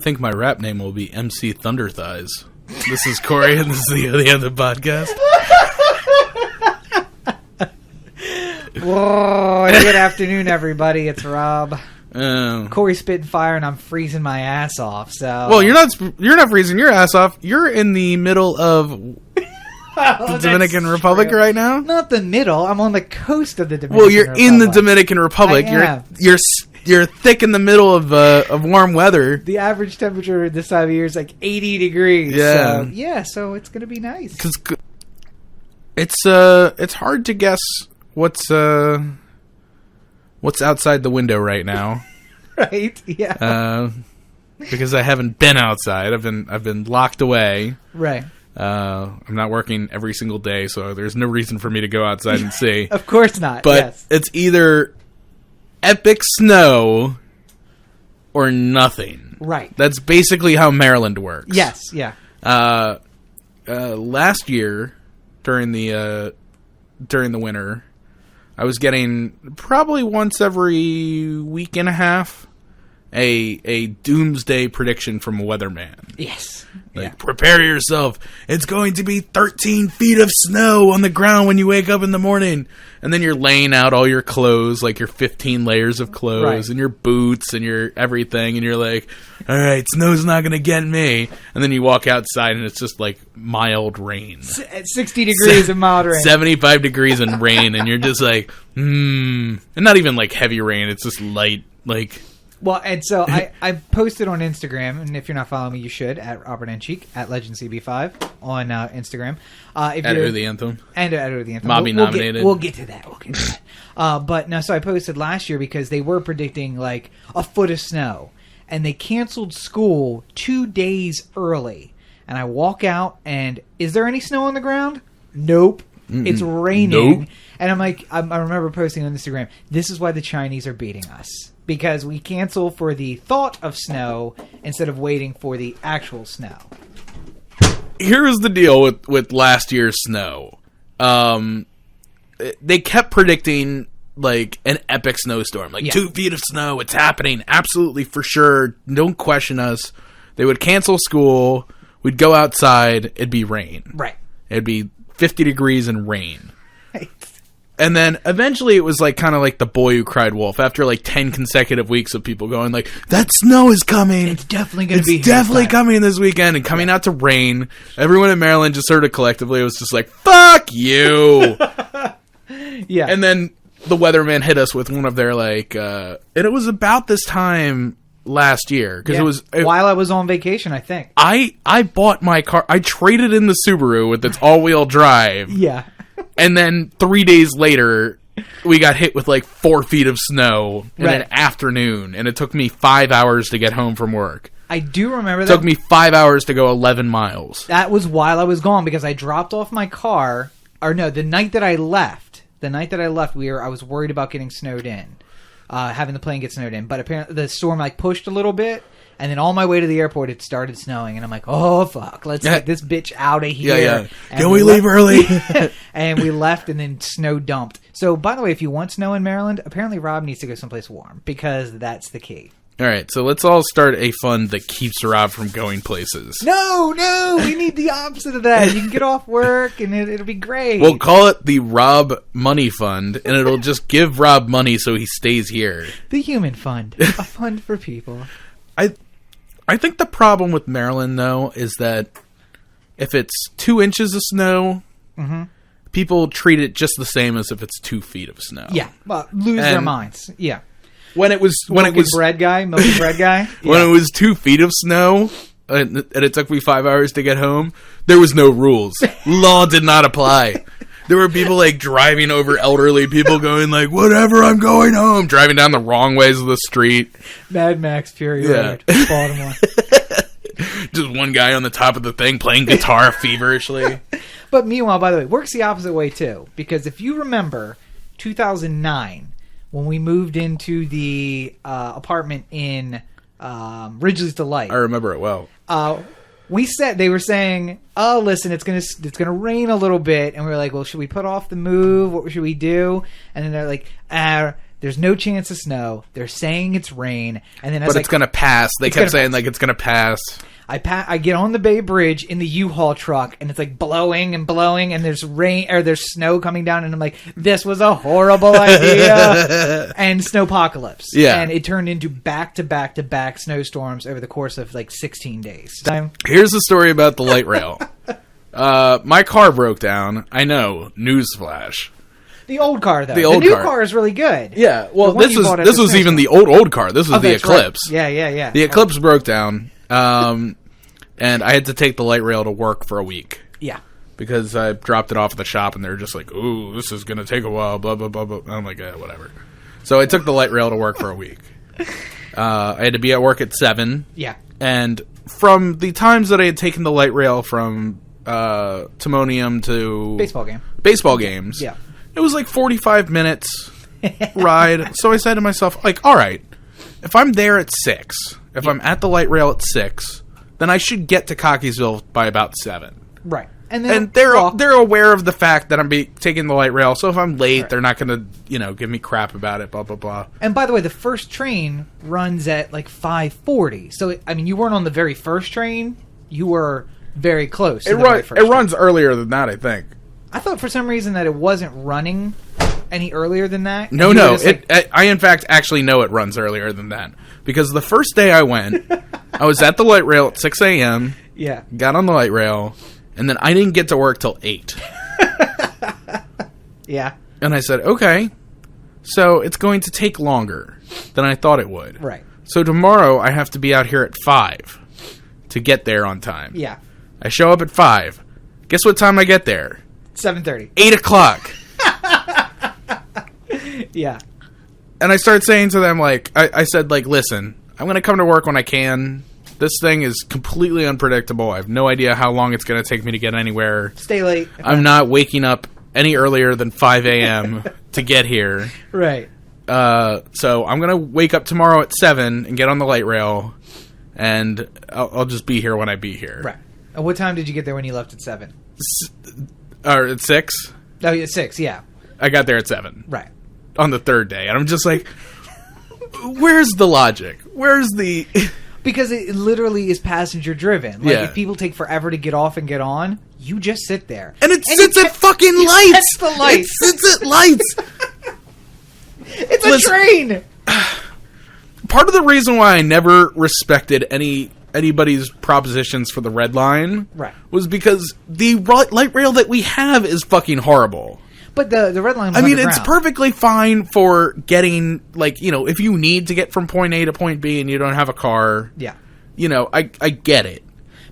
think my rap name will be MC Thunder Thighs. This is Cory, and this is the Anthem podcast. Whoa, good afternoon, everybody. It's Rob. Cory's spitting fire, and I'm freezing my ass off. So, well, you're not freezing your ass off. You're in the middle of the Dominican Republic right now. Not the middle. I'm on the coast of the Dominican. Well, you're Republic. in the Dominican Republic. You're thick in the middle of warm weather. The average temperature this time of year is like 80 degrees. Yeah. So it's gonna be nice. Because it's hard to guess what's outside the window right now. Right? Yeah. Because I haven't been outside. I've been locked away. Right. I'm not working every single day, so there's no reason for me to go outside and see. Of course not. But yes. It's either epic snow or nothing. Right. That's basically how Maryland works. Yes. Yeah. Last year during the winter, I was getting probably once every week and a half a doomsday prediction from a weatherman. Yes. Prepare yourself. It's going to be 13 feet of snow on the ground when you wake up in the morning. And then you're laying out all your clothes, like your 15 layers of clothes, right, and your boots and your everything. And you're like, all right, snow's not going to get me. And then you walk outside and it's just like mild rain. 60 degrees and mild rain. 75 degrees and rain. And you're just like, And not even like heavy rain. It's just light, like... Well, and so I posted on Instagram, and if you're not following me, you should, at Robert N. Cheek, at LegendCB5 on Instagram. Enter the Anthem. And Enter the Anthem. Mobby nominated. We'll get to that. But no, so I posted last year because they were predicting like a foot of snow, and they canceled school 2 days early. And I walk out, and is there any snow on the ground? Nope. Mm-mm. It's raining. Nope. And I'm like, I remember posting on Instagram, this is why the Chinese are beating us. Because we cancel for the thought of snow instead of waiting for the actual snow. Here's the deal with last year's snow. They kept predicting like an epic snowstorm. Like 2 feet of snow, it's happening. Absolutely, for sure. Don't question us. They would cancel school. We'd go outside. It'd be rain. Right. It'd be 50 degrees and rain. Right. And then eventually it was like kind of like the boy who cried wolf after like 10 consecutive weeks of people going like, that snow is coming. It's definitely going to be coming this weekend and coming out to rain. Everyone in Maryland just sort of collectively was just like, fuck you. Yeah. And then the weatherman hit us with one of their like, and it was about this time last year because it was while I was on vacation, I think. I bought my car. I traded in the Subaru with its all-wheel drive. Yeah. And then 3 days later, we got hit with like 4 feet of snow in an afternoon, and it took me 5 hours to get home from work. I do remember that. It took me 5 hours to go 11 miles. That was while I was gone because I dropped off my car. Or no, the night that I left. I was worried about getting snowed in, having the plane get snowed in. But apparently the storm like pushed a little bit. And then on my way to the airport, it started snowing. And I'm like, oh, fuck. Let's get this bitch out of here. Yeah. And Can we leave early? And we left, and then snow dumped. So, by the way, if you want snow in Maryland, apparently Rob needs to go someplace warm. Because that's the key. All right. So let's all start a fund that keeps Rob from going places. No. We need the opposite of that. You can get off work, and it'll be great. We'll call it the Rob Money Fund, and it'll just give Rob money so he stays here. The Human Fund. A fund for people. I think the problem with Maryland, though, is that if it's 2 inches of snow, people treat it just the same as if it's 2 feet of snow. Yeah, well, lose their minds. Yeah. When it was milky bread guy. Yeah. When it was 2 feet of snow, and it took me 5 hours to get home, there was no rules. Law did not apply. There were people like driving over elderly people going like, whatever, I'm going home. Driving down the wrong ways of the street. Mad Max Fury Road. Baltimore. Just one guy on the top of the thing playing guitar feverishly. But meanwhile, by the way, it works the opposite way too. Because if you remember 2009, when we moved into the apartment in Ridgely's Delight. I remember it well. They were saying, oh, listen, it's gonna rain a little bit, and we were like, well, should we put off the move? What should we do? And then they're like, There's no chance of snow. They're saying it's rain, and then but it's gonna pass. They kept saying like it's gonna pass. I get on the Bay Bridge in the U-Haul truck, and it's like blowing and blowing, and there's rain or there's snow coming down, and I'm like, this was a horrible idea. And snowpocalypse. Yeah, and it turned into back-to-back-to-back snowstorms over the course of like 16 days. Here's the story about the light rail. My car broke down. I know. Newsflash. The old car, though. The new car is really good. Yeah, well, this was even the old car. This was the Eclipse. Right. Yeah. The Eclipse broke down, and I had to take the light rail to work for a week. Yeah. Because I dropped it off at the shop, and they were just like, ooh, this is going to take a while, blah, blah, blah, blah. And I'm like, whatever. So I took the light rail to work for a week. I had to be at work at 7. Yeah. And from the times that I had taken the light rail from Timonium to... Baseball games. Yeah. It was like 45 minutes ride. So I said to myself, like, all right, if I'm there at 6, if I'm at the light rail at 6, then I should get to Cockeysville by about 7. Right. And they're aware of the fact that I'm taking the light rail. So if I'm late, they're not going to, give me crap about it, blah, blah, blah. And by the way, the first train runs at like 5:40. So, you weren't on the very first train. You were very close to the very first train. Runs earlier than that, I think. I thought for some reason that it wasn't running any earlier than that. No. I, in fact, actually know it runs earlier than that. Because the first day I went, I was at the light rail at 6 a.m. Yeah. Got on the light rail, and then I didn't get to work till 8. Yeah. And I said, okay, so it's going to take longer than I thought it would. Right. So tomorrow I have to be out here at 5 to get there on time. Yeah. I show up at 5. Guess what time I get there? 7:30. 8 o'clock. Yeah. And I started saying to them, like, I said, like, listen, I'm going to come to work when I can. This thing is completely unpredictable. I have no idea how long it's going to take me to get anywhere. Stay late. I'm not waking up any earlier than 5 a.m. to get here. Right. So I'm going to wake up tomorrow at 7 and get on the light rail, and I'll just be here when I be here. Right. And what time did you get there when you left at 7? Or at 6? Oh, yeah, 6, yeah. I got there at 7. Right. On the third day. And I'm just like, where's the logic? Where's the... Because it literally is passenger driven. Like, yeah. if people take forever to get off and get on, you just sit there. And it sits at fucking lights! The lights! It sits at lights! It's a train! Part of the reason why I never respected anybody's propositions for the red line was because the light rail that we have is fucking horrible. But the red line was it's perfectly fine for getting, like, if you need to get from point A to point B and you don't have a car. Yeah. I get it.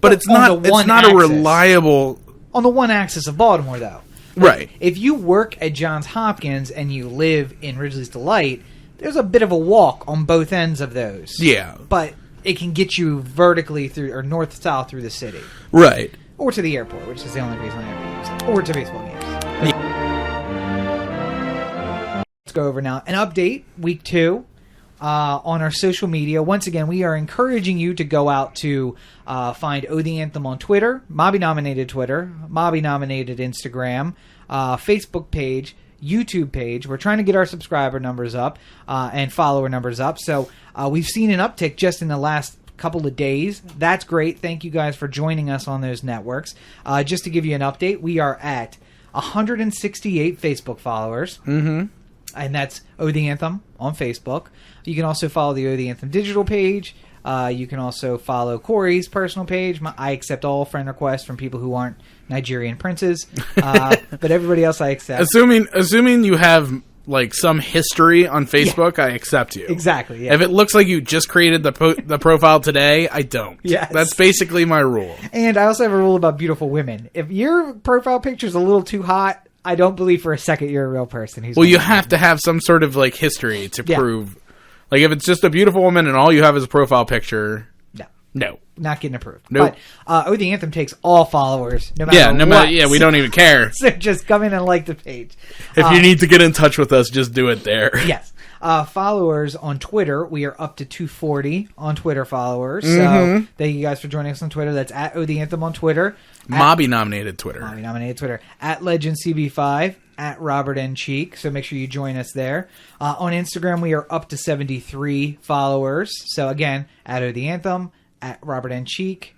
But it's not a reliable... On the one axis of Baltimore, though. Right. If you work at Johns Hopkins and you live in Ridgely's Delight, there's a bit of a walk on both ends of those. Yeah. But it can get you vertically through, or north-south through the city. Right. Or to the airport, which is the only reason I ever use it. Or to baseball games. Yeah. Let's go over now. An update, week 2, on our social media. Once again, we are encouraging you to go out to find Oh the Anthem on Twitter, Mobby-nominated Twitter, Mobby-nominated Instagram, Facebook page, YouTube page. We're trying to get our subscriber numbers up and follower numbers up. So we've seen an uptick just in the last couple of days. That's great. Thank you guys for joining us on those networks. Just to give you an update, we are at 168 Facebook followers. Mm-hmm. And that's Oh the Anthem on Facebook. You can also follow the Oh the Anthem digital page. You can also follow Cory's personal page. I accept all friend requests from people who aren't Nigerian princes. But everybody else I accept. Assuming you have like some history on Facebook, I accept you. Exactly. Yeah. If it looks like you just created the profile today, I don't. Yes. That's basically my rule. And I also have a rule about beautiful women. If your profile picture is a little too hot, I don't believe for a second you're a real person. Well, you have to have some sort of like history to prove. Like if it's just a beautiful woman and all you have is a profile picture, no, not getting approved. Nope. But Oh the Anthem takes all followers, no matter what. Yeah, we don't even care. So just come in and like the page. If you need to get in touch with us, just do it there. Yes. Followers on Twitter, we are up to 240 on Twitter followers. Mm-hmm. So thank you guys for joining us on Twitter. That's at Oh the Anthem on Twitter. Mobby-nominated Twitter. Mobby-nominated Twitter. At LegendCB5. at Robert N. Cheek, so make sure you join us there. On Instagram, we are up to 73 followers. So again, at the Anthem, at Robert N. Cheek.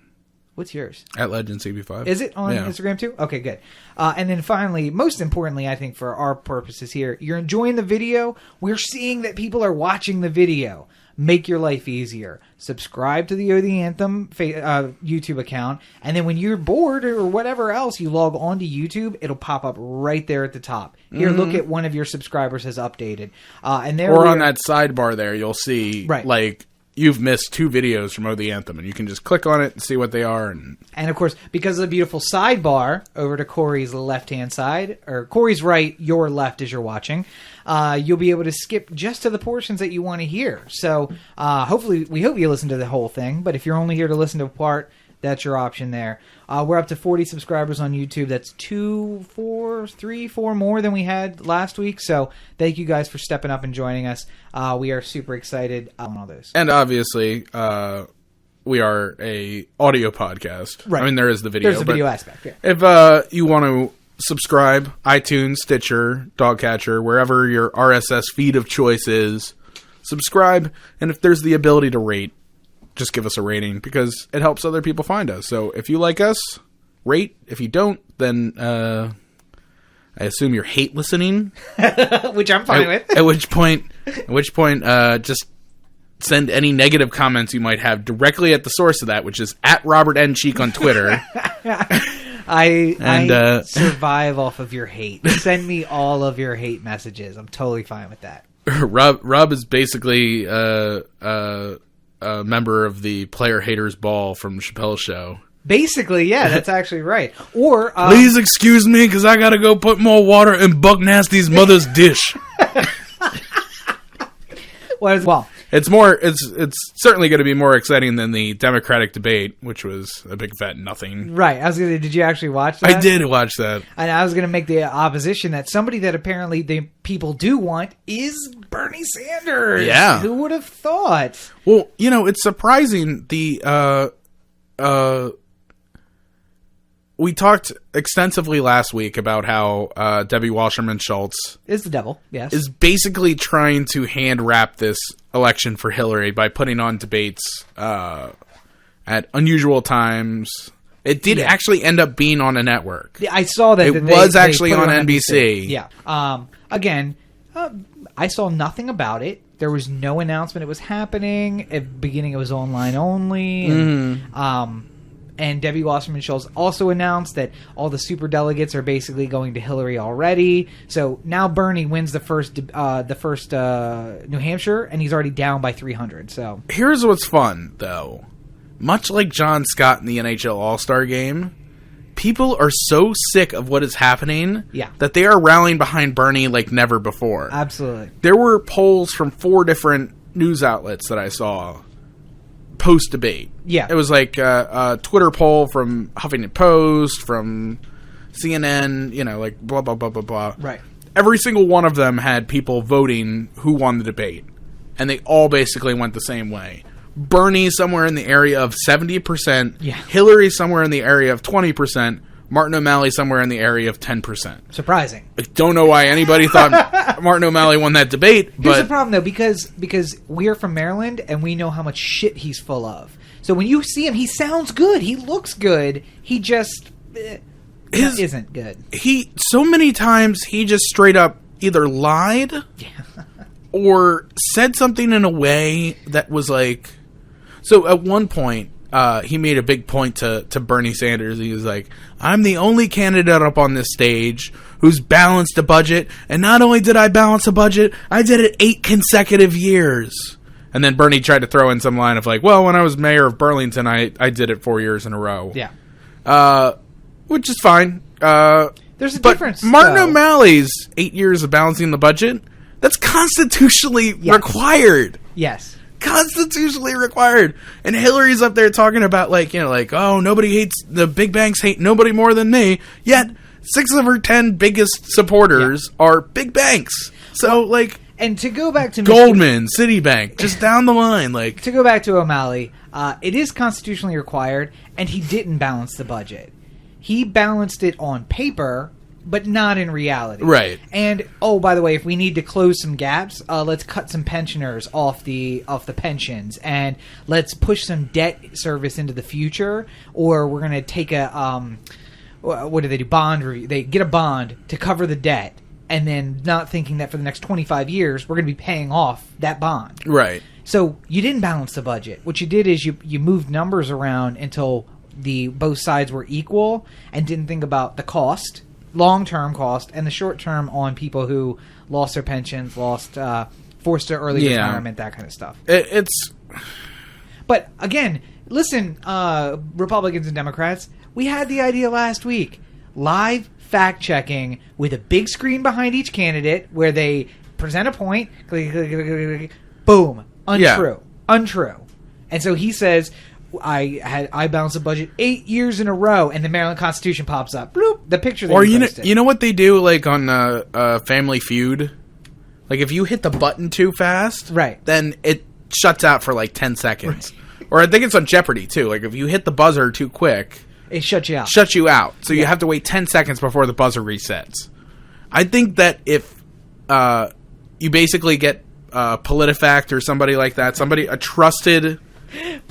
What's yours? At Legend CB5. Is it on Instagram too? Okay, good. And then finally, most importantly, I think for our purposes here, you're enjoying the video. We're seeing that people are watching the video. Make your life easier. Subscribe to the Anthem YouTube account. And then when you're bored or whatever else, you log on to YouTube. It'll pop up right there at the top. Here, look at one of your subscribers has updated. And there or on that sidebar there, you'll see right. You've missed 2 videos from the Anthem, and you can just click on it and see what they are. And of course, because of the beautiful sidebar over to Corey's left-hand side, or Corey's right, your left as you're watching, you'll be able to skip just to the portions that you want to hear. So hopefully, we hope you listen to the whole thing, but if you're only here to listen to a part, that's your option there. We're up to 40 subscribers on YouTube. That's 4 more than we had last week. So thank you guys for stepping up and joining us. We are super excited on all those. And obviously, we are a audio podcast. Right. I mean, there is the video. There's a video aspect. Yeah. If you want to subscribe, iTunes, Stitcher, Dogcatcher, wherever your RSS feed of choice is, subscribe. And if there's the ability to rate, just give us a rating because it helps other people find us. So if you like us, rate. If you don't, then I assume you hate listening, which I'm fine with. At which point, just send any negative comments you might have directly at the source of that, which is at Robert N. Cheek on Twitter. I survive off of your hate. Send me all of your hate messages. I'm totally fine with that. Rob is basically a member of the Player Haters Ball from Chappelle's Show. Basically, yeah, that's actually right. Or please excuse me because I gotta go put more water in Buck Nasty's mother's dish. Well, it's certainly going to be more exciting than the Democratic debate, which was a big fat nothing. Right. I was gonna. Did you actually watch that? I did watch that. And I was going to make the opposition that somebody that apparently the people do want is Bernie Sanders. Yeah. Who would have thought? Well, it's surprising. We talked extensively last week about how Debbie Wasserman Schultz is the devil, yes, is basically trying to hand wrap this election for Hillary by putting on debates at unusual times. It did actually end up being on a network. I saw that. It was actually on NBC. Yeah. Again, I saw nothing about it. There was no announcement it was happening. At the beginning, it was online only. And Debbie Wasserman Schultz also announced that all the superdelegates are basically going to Hillary already. So now Bernie wins the first New Hampshire, and he's already down by 300. So here's what's fun, though. Much like John Scott in the NHL All-Star Game, people are so sick of what is happening that they are rallying behind Bernie like never before. Absolutely. There were polls from 4 different news outlets that I saw post-debate. Yeah. It was like a Twitter poll from Huffington Post, from CNN, like blah, blah, blah, blah, blah. Right. Every single one of them had people voting who won the debate. And they all basically went the same way. Bernie somewhere in the area of 70%. Yeah. Hillary somewhere in the area of 20%. Martin O'Malley somewhere in the area of 10%. Surprising. I don't know why anybody thought Martin O'Malley won that debate. Here's the problem, though, because we're from Maryland and we know how much shit he's full of. So when you see him, he sounds good. He looks good. He just isn't good. So many times he just straight up either lied or said something in a way that was like... So at one point... he made a big point to Bernie Sanders. He was like, I'm the only candidate up on this stage who's balanced a budget. And not only did I balance a budget, I did it 8 consecutive years. And then Bernie tried to throw in some line of like, well, when I was mayor of Burlington, I did it 4 years in a row. Yeah. Which is fine. There's a difference. Martin O'Malley's 8 years of balancing the budget, that's constitutionally required. Yes. Constitutionally required. And Hillary's up there talking about oh, nobody hates the big banks, hate nobody more than me, yet 6 of her 10 biggest supporters are big banks. So and to go back to Goldman, Citibank, just down the line, to go back to O'Malley, it is constitutionally required, and he didn't balance the budget. He balanced it on paper, but not in reality. Right. And, oh, by the way, if we need to close some gaps, let's cut some pensioners off the pensions, and let's push some debt service into the future, or we're going to take a, what do they do, bond review. They get a bond to cover the debt, and then not thinking that for the next 25 years, we're going to be paying off that bond. Right. So you didn't balance the budget. What you did is you moved numbers around until both sides were equal and didn't think about the cost, long-term cost, and the short-term on people who lost their pensions, forced to early retirement, that kind of stuff. But again, listen, Republicans and Democrats, we had the idea last week. Live fact-checking with a big screen behind each candidate where they present a point, click, click, click, click, click, boom, untrue, untrue. And so he says, I balanced the budget 8 years in a row, and the Maryland Constitution pops up. Bloop, the picture that he posted. You know what they do, like on Family Feud? Like if you hit the button too fast, right, then it shuts out for like 10 seconds. Right. Or I think it's on Jeopardy too. Like if you hit the buzzer too quick, it shuts you out. So you have to wait 10 seconds before the buzzer resets. I think that if you basically get PolitiFact or somebody like that, a trusted,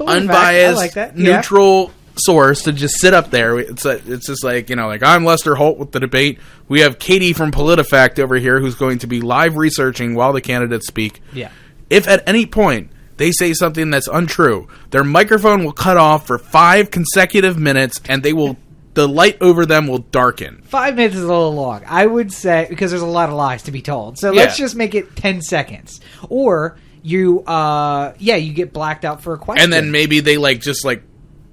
unbiased, neutral source to just sit up there. It's just like, like I'm Lester Holt with the debate. We have Katie from PolitiFact over here who's going to be live researching while the candidates speak. Yeah. If at any point they say something that's untrue, their microphone will cut off for 5 consecutive minutes, and the light over them will darken. 5 minutes is a little long, I would say, because there's a lot of lies to be told. So let's just make it 10 seconds. Or you get blacked out for a question. And then maybe they just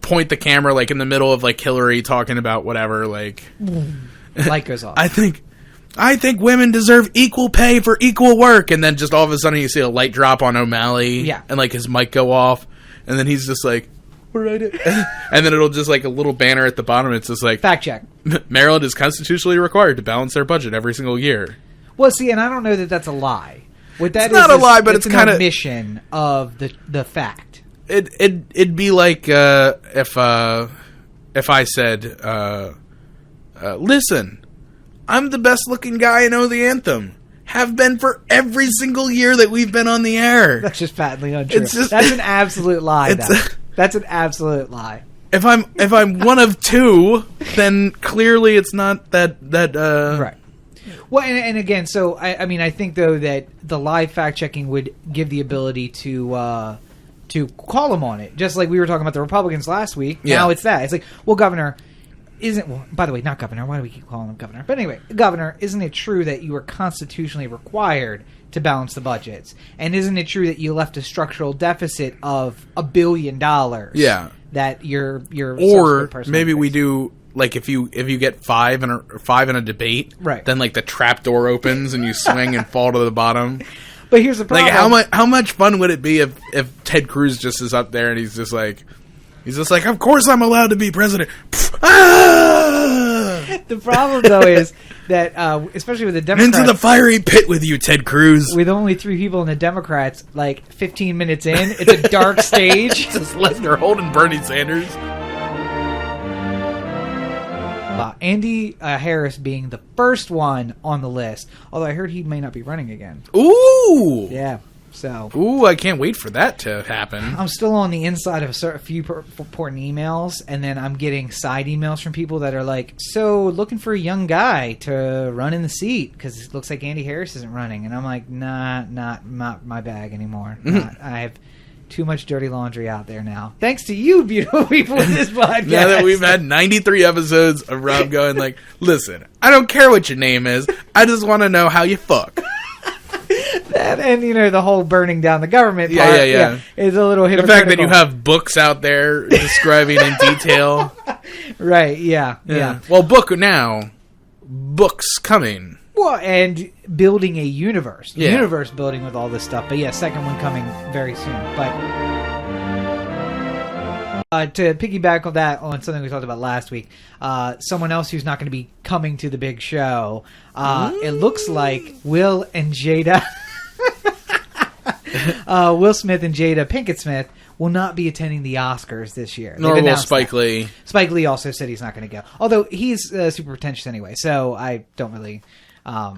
point the camera in the middle of Hillary talking about whatever. Light goes off. I think women deserve equal pay for equal work, and then just all of a sudden you see a light drop on O'Malley, and his mic go off, and then he's just like, "What did I do?" And then it'll just a little banner at the bottom. It's just fact check. Maryland is constitutionally required to balance their budget every single year. Well, see, and I don't know that that's a lie. What that it's not a lie, but it's kind of omission of the fact. It'd be like if I said, "Listen, I'm the best looking guy in Know the Anthem. Have been for every single year that we've been on the air." That's just patently untrue. That's an absolute lie. That's an absolute lie. If I'm one of two, then clearly it's not that right. Well, and again, so I think though that the live fact checking would give the ability to call them on it, just like we were talking about the Republicans last week. Yeah. Now it's that. It's like, well, Governor. By the way, not Governor. Why do we keep calling him Governor? But anyway, Governor, isn't it true that you are constitutionally required to balance the budgets? And isn't it true that you left a structural deficit of $1 billion? Yeah. That your or maybe we do if you get five in a debate, right? Then the trap door opens and you swing and fall to the bottom. But here's the problem: how much fun would it be if Ted Cruz just is up there and he's just like, of course I'm allowed to be president. The problem, though, is that, especially with the Democrats... Into the fiery pit with you, Ted Cruz. With only 3 people in the Democrats, 15 minutes in, it's a dark stage. Just Lester Holt and Bernie Sanders. Andy Harris being the first one on the list. Although I heard he may not be running again. Ooh! Yeah. So, I can't wait for that to happen. I'm still on the inside of a few important emails, and then I'm getting side emails from people that are so looking for a young guy to run in the seat because it looks like Andy Harris isn't running. And I'm like, nah, not my bag anymore. I have too much dirty laundry out there now. Thanks to you, beautiful people in this podcast. Now that we've had 93 episodes of Rob going listen, I don't care what your name is. I just want to know how you fuck. That and the whole burning down the government part, yeah. is a little hypocritical. The fact that you have books out there describing in detail. Right, yeah. Well, books coming. Well, and building a universe. Universe building with all this stuff. But second one coming very soon. But to piggyback on something we talked about last week, someone else who's not going to be coming to the big show, it looks like Will and Jada... Will Smith and Jada Pinkett Smith will not be attending the Oscars this year. Nor will Spike Lee. Spike Lee also said he's not going to go. Although he's super pretentious anyway, so I don't really... I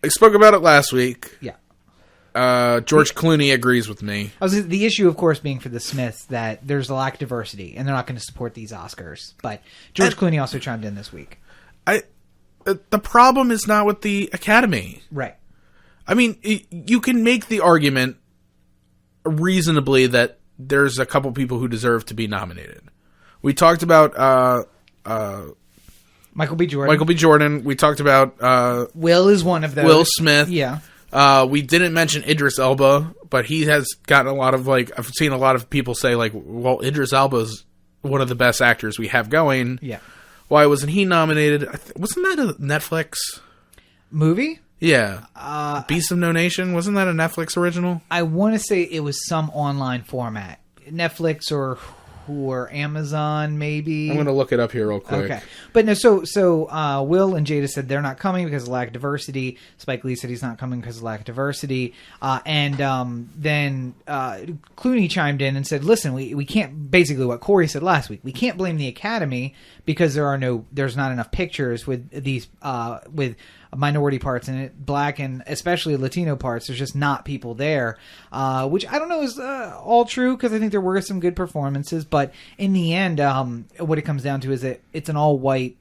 spoke about it last week. Yeah. George Clooney agrees with me. The issue, of course, being for the Smiths that there's a lack of diversity, and they're not going to support these Oscars. But George Clooney also chimed in this week. The problem is not with the Academy. Right. I mean, you can make the argument reasonably that there's a couple people who deserve to be nominated. We talked about Michael B. Jordan. Michael B. Jordan. We talked about Will is one of those. Will Smith. Yeah. We didn't mention Idris Elba, but he has gotten a lot of, like, I've seen a lot of people say, like, well, Idris Elba is one of the best actors we have going. Yeah. Why wasn't he nominated? Wasn't that a Netflix movie? Yeah. Beast of No Nation? Wasn't that a Netflix original? I want to say it was some online format. Netflix or Amazon, maybe. I'm going to look it up here real quick. Okay. But no, so Will and Jada said they're not coming because of lack of diversity. Spike Lee said he's not coming because of lack of diversity. And then Clooney chimed in and said, listen, we can't, basically what Cory said last week, we can't blame the Academy because there's not enough pictures with these, with minority parts in it, black and especially Latino parts. There's just not people there, which I don't know is all true because I think there were some good performances, but in the end, what it comes down to is that it's an all white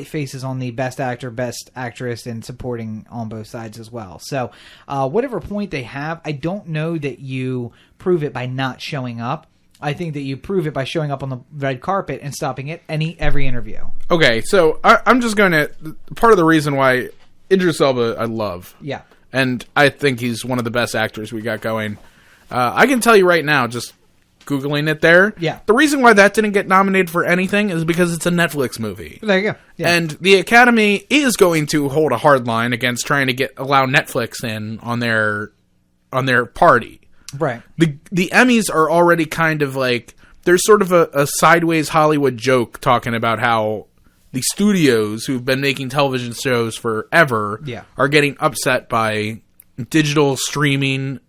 faces on the best actor, best actress, and supporting on both sides as well. So whatever point they have, I don't know that you prove it by not showing up. I think that you prove it by showing up on the red carpet and stopping it every interview. Okay, so I'm just going to... Part of the reason why Idris Elba I love. Yeah. And I think he's one of the best actors we got going. I can tell you right now, just Googling it there. Yeah. The reason why that didn't get nominated for anything is because it's a Netflix movie. There you go. Yeah. And the Academy is going to hold a hard line against trying to allow Netflix in on their party. Right. The Emmys are already kind of like, there's sort of a sideways Hollywood joke talking about how the studios who've been making television shows forever are getting upset by digital streaming,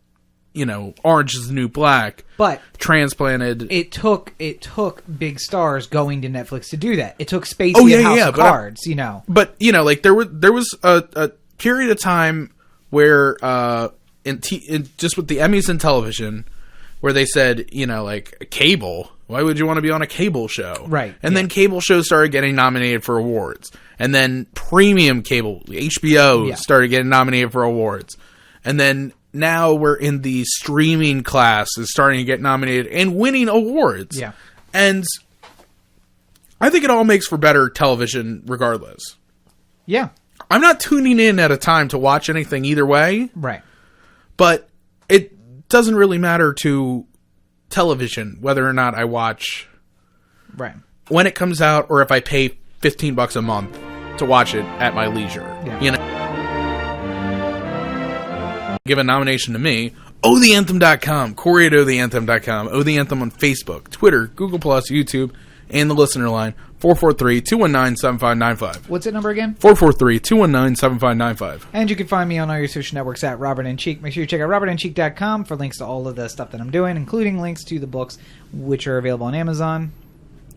Orange is the New Black, but transplanted. It took big stars going to Netflix to do that. It took Spacey and House of Cards, But, like, there was a period of time where... just with the Emmys and television, where they said, like, cable. Why would you want to be on a cable show? Right. And then cable shows started getting nominated for awards. And then premium cable, HBO, started getting nominated for awards. And then now we're in the streaming class is starting to get nominated and winning awards. Yeah. And I think it all makes for better television regardless. Yeah. I'm not tuning in at a time to watch anything either way. Right. But it doesn't really matter to television whether or not I watch when it comes out or if I pay $15 a month to watch it at my leisure. Yeah. Give a nomination to me. OhTheAnthem.com, Cory at OhTheAnthem.com, Oh The Anthem on Facebook, Twitter, Google+, YouTube, and the listener line, 443-219-7595. What's that number again? 443-219-7595. And you can find me on all your social networks at Robert and Cheek. Make sure you check out robertandcheek.com for links to all of the stuff that I'm doing, including links to the books, which are available on Amazon.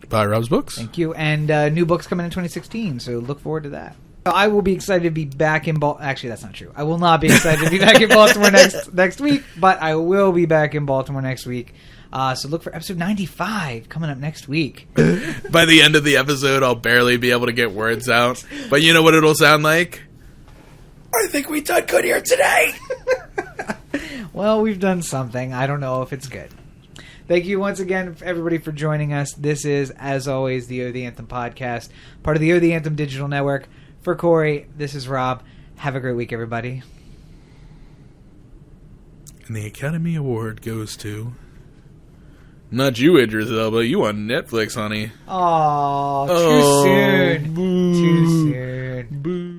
Buy Rob's books. Thank you. And new books coming in 2016, so look forward to that. I will be excited to be back in Baltimore. Actually, that's not true. I will not be excited to be back in Baltimore next week, but I will be back in Baltimore next week. So look for episode 95 coming up next week. By the end of the episode, I'll barely be able to get words out. But you know what it'll sound like? I think we done good here today. Well, we've done something. I don't know if it's good. Thank you once again, everybody, for joining us. This is, as always, the Oh The Anthem podcast, part of the Oh The Anthem digital network. For Cory, this is Rob. Have a great week, everybody. And the Academy Award goes to... Not you, Idris Elba. You on Netflix, honey. Aww, too soon. Boo. Too soon. Boo.